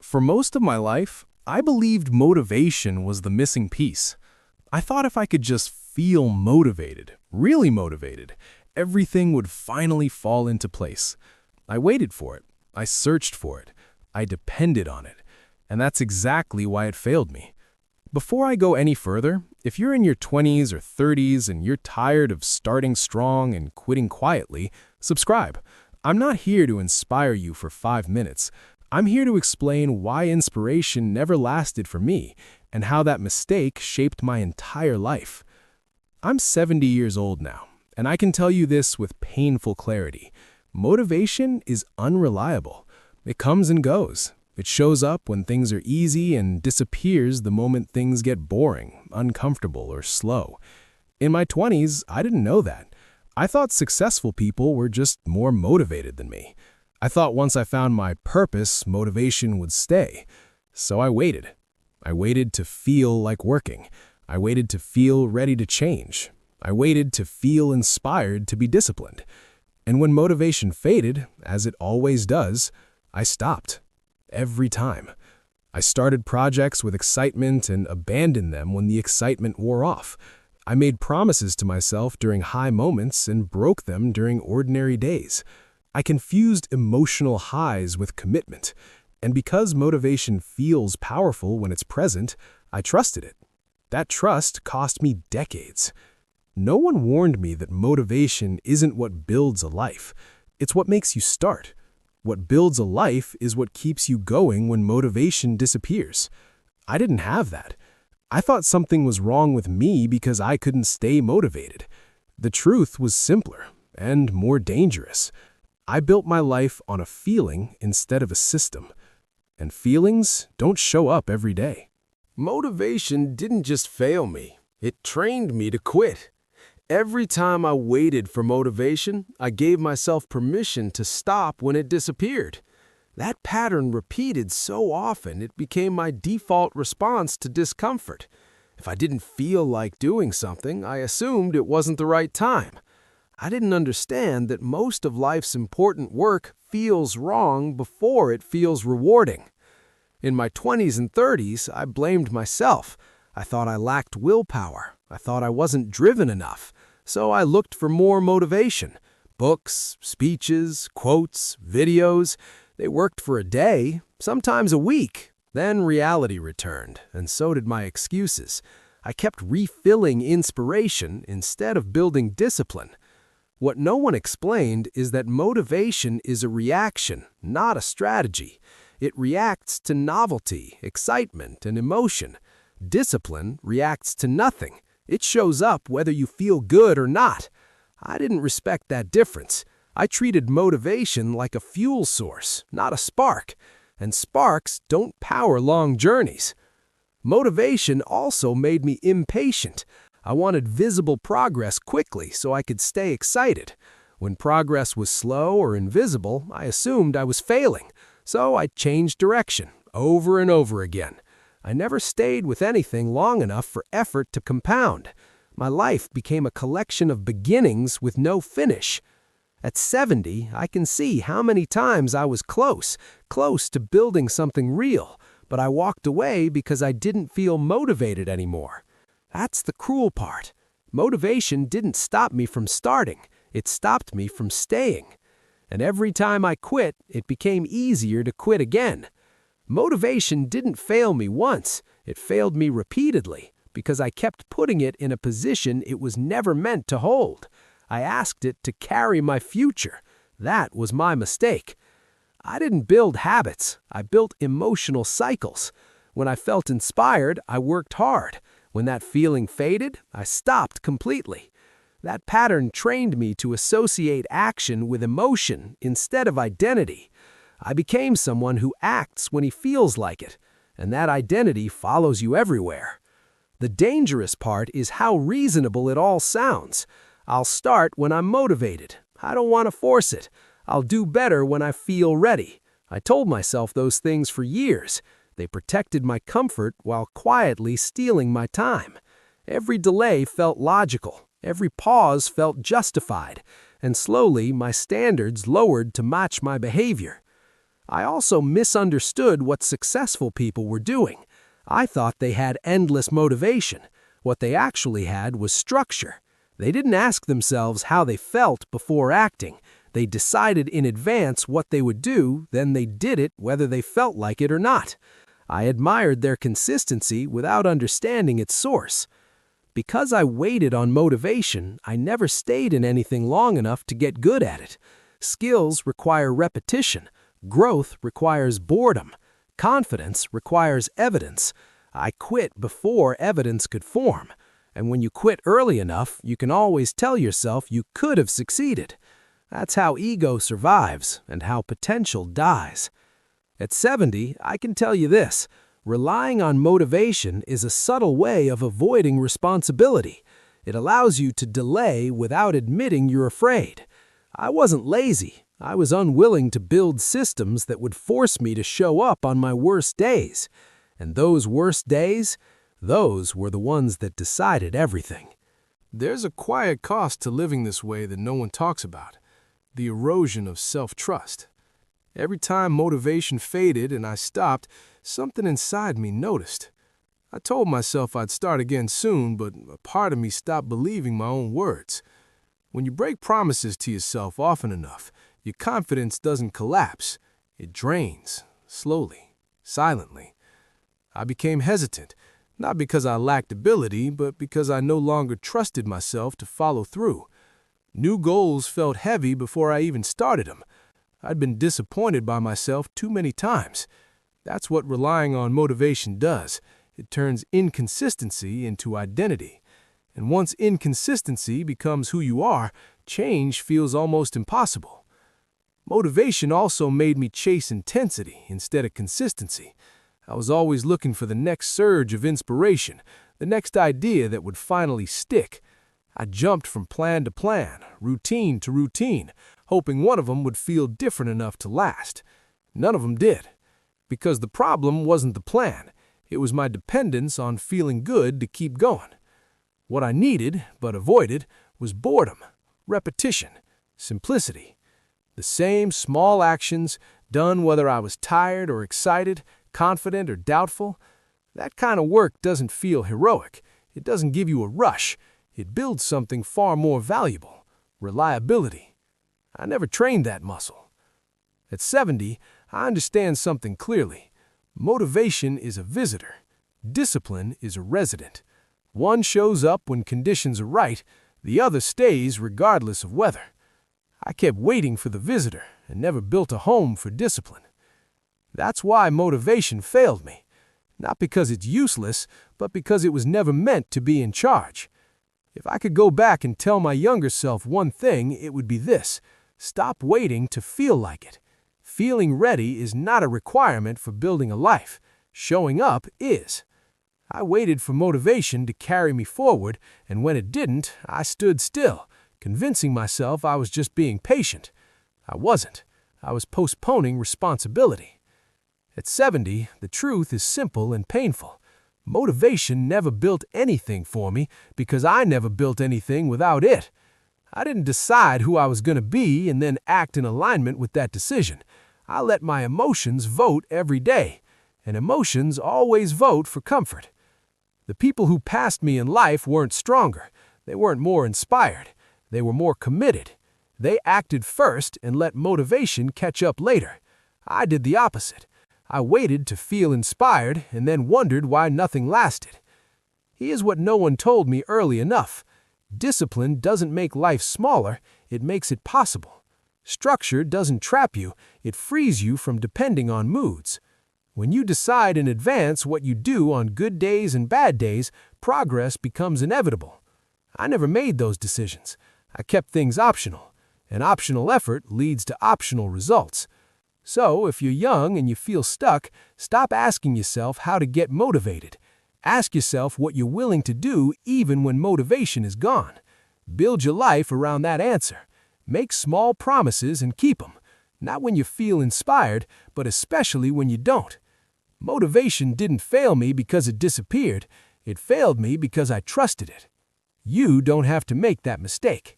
For most of my life, I believed motivation was the missing piece. I thought if I could just feel motivated, really motivated, everything would finally fall into place. I waited for it. I searched for it. I depended on it. And that's exactly why it failed me. Before I go any further, if you're in your 20s or 30s and you're tired of starting strong and quitting quietly, subscribe. I'm not here to inspire you for 5 minutes. I'm here to explain why inspiration never lasted for me and how that mistake shaped my entire life. I'm 70 years old now, and I can tell you this with painful clarity. Motivation is unreliable. It comes and goes. It shows up when things are easy and disappears the moment things get boring, uncomfortable, or slow. In my 20s, I didn't know that. I thought successful people were just more motivated than me. I thought once I found my purpose, motivation would stay. So I waited. I waited to feel like working. I waited to feel ready to change. I waited to feel inspired to be disciplined. And when motivation faded, as it always does, I stopped. Every time. I started projects with excitement and abandoned them when the excitement wore off. I made promises to myself during high moments and broke them during ordinary days. I confused emotional highs with commitment, and because motivation feels powerful when it's present, I trusted it. That trust cost me decades. No one warned me that motivation isn't what builds a life. It's what makes you start. What builds a life is what keeps you going when motivation disappears. I didn't have that. I thought something was wrong with me because I couldn't stay motivated. The truth was simpler and more dangerous. I built my life on a feeling instead of a system. And feelings don't show up every day. Motivation didn't just fail me, it trained me to quit. Every time I waited for motivation, I gave myself permission to stop when it disappeared. That pattern repeated so often it became my default response to discomfort. If I didn't feel like doing something, I assumed it wasn't the right time. I didn't understand that most of life's important work feels wrong before it feels rewarding. In my 20s and 30s, I blamed myself. I thought I lacked willpower. I thought I wasn't driven enough. So I looked for more motivation. Books, speeches, quotes, videos. They worked for a day, sometimes a week. Then reality returned, and so did my excuses. I kept refilling inspiration instead of building discipline. What no one explained is that motivation is a reaction, not a strategy. It reacts to novelty, excitement, and emotion. Discipline reacts to nothing. It shows up whether you feel good or not. I didn't respect that difference. I treated motivation like a fuel source, not a spark. And sparks don't power long journeys. Motivation also made me impatient. I wanted visible progress quickly so I could stay excited. When progress was slow or invisible, I assumed I was failing. So I changed direction over and over again. I never stayed with anything long enough for effort to compound. My life became a collection of beginnings with no finish. At 70, I can see how many times I was close to building something real, but I walked away because I didn't feel motivated anymore. That's the cruel part. Motivation didn't stop me from starting. It stopped me from staying. And every time I quit, it became easier to quit again. Motivation didn't fail me once. It failed me repeatedly because I kept putting it in a position it was never meant to hold. I asked it to carry my future. That was my mistake. I didn't build habits. I built emotional cycles. When I felt inspired, I worked hard. When that feeling faded, I stopped completely. That pattern trained me to associate action with emotion instead of identity. I became someone who acts when he feels like it, and that identity follows you everywhere. The dangerous part is how reasonable it all sounds. I'll start when I'm motivated. I don't want to force it. I'll do better when I feel ready. I told myself those things for years. They protected my comfort while quietly stealing my time. Every delay felt logical. Every pause felt justified. And slowly, my standards lowered to match my behavior. I also misunderstood what successful people were doing. I thought they had endless motivation. What they actually had was structure. They didn't ask themselves how they felt before acting. They decided in advance what they would do, then they did it whether they felt like it or not. I admired their consistency without understanding its source. Because I waited on motivation, I never stayed in anything long enough to get good at it. Skills require repetition. Growth requires boredom. Confidence requires evidence. I quit before evidence could form. And when you quit early enough, you can always tell yourself you could have succeeded. That's how ego survives and how potential dies. At 70, I can tell you this. Relying on motivation is a subtle way of avoiding responsibility. It allows you to delay without admitting you're afraid. I wasn't lazy. I was unwilling to build systems that would force me to show up on my worst days. And those worst days, those were the ones that decided everything. There's a quiet cost to living this way that no one talks about: the erosion of self-trust. Every time motivation faded and I stopped, something inside me noticed. I told myself I'd start again soon, but a part of me stopped believing my own words. When you break promises to yourself often enough, your confidence doesn't collapse. It drains, slowly, silently. I became hesitant, not because I lacked ability, but because I no longer trusted myself to follow through. New goals felt heavy before I even started them. I'd been disappointed by myself too many times. That's what relying on motivation does. It turns inconsistency into identity. And once inconsistency becomes who you are, change feels almost impossible. Motivation also made me chase intensity instead of consistency. I was always looking for the next surge of inspiration, the next idea that would finally stick. I jumped from plan to plan, routine to routine, hoping one of them would feel different enough to last. None of them did. Because the problem wasn't the plan. It was my dependence on feeling good to keep going. What I needed, but avoided, was boredom, repetition, simplicity. The same small actions, done whether I was tired or excited, confident or doubtful. That kind of work doesn't feel heroic. It doesn't give you a rush. It builds something far more valuable: reliability. I never trained that muscle. At 70, I understand something clearly. Motivation is a visitor. Discipline is a resident. One shows up when conditions are right, the other stays regardless of weather. I kept waiting for the visitor and never built a home for discipline. That's why motivation failed me. Not because it's useless, but because it was never meant to be in charge. If I could go back and tell my younger self one thing, it would be this: stop waiting to feel like it. Feeling ready is not a requirement for building a life. Showing up is. I waited for motivation to carry me forward, and when it didn't, I stood still, convincing myself I was just being patient. I wasn't. I was postponing responsibility. At 70, the truth is simple and painful. Motivation never built anything for me because I never built anything without it. I didn't decide who I was going to be and then act in alignment with that decision. I let my emotions vote every day, and emotions always vote for comfort. The people who passed me in life weren't stronger. They weren't more inspired. They were more committed. They acted first and let motivation catch up later. I did the opposite. I waited to feel inspired and then wondered why nothing lasted. Here's what no one told me early enough. Discipline doesn't make life smaller, it makes it possible. Structure doesn't trap you, it frees you from depending on moods. When you decide in advance what you do on good days and bad days, progress becomes inevitable. I never made those decisions. I kept things optional, and optional effort leads to optional results. So, if you're young and you feel stuck, stop asking yourself how to get motivated. Ask yourself what you're willing to do even when motivation is gone. Build your life around that answer. Make small promises and keep them. Not when you feel inspired, but especially when you don't. Motivation didn't fail me because it disappeared. It failed me because I trusted it. You don't have to make that mistake.